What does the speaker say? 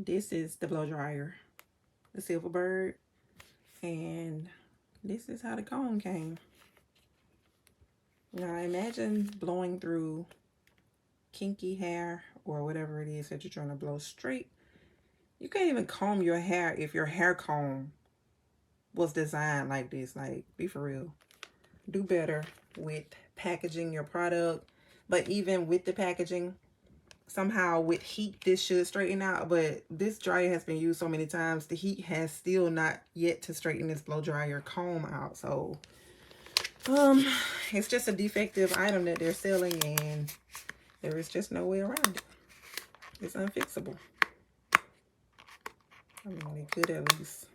This is the blow dryer, the Silver Bird, and this is how the comb came. Now imagine blowing through kinky hair or whatever it is that you're trying to blow straight. You can't even comb your hair if your hair comb was designed like this. Like, be for real. Do better with packaging your product. But even with the packaging, somehow with heat this should straighten out. But this dryer has been used so many times, the heat has still not yet to straighten this blow dryer comb out. So it's just a defective item that they're selling, and there is just no way around it. It's unfixable. I mean, it could at least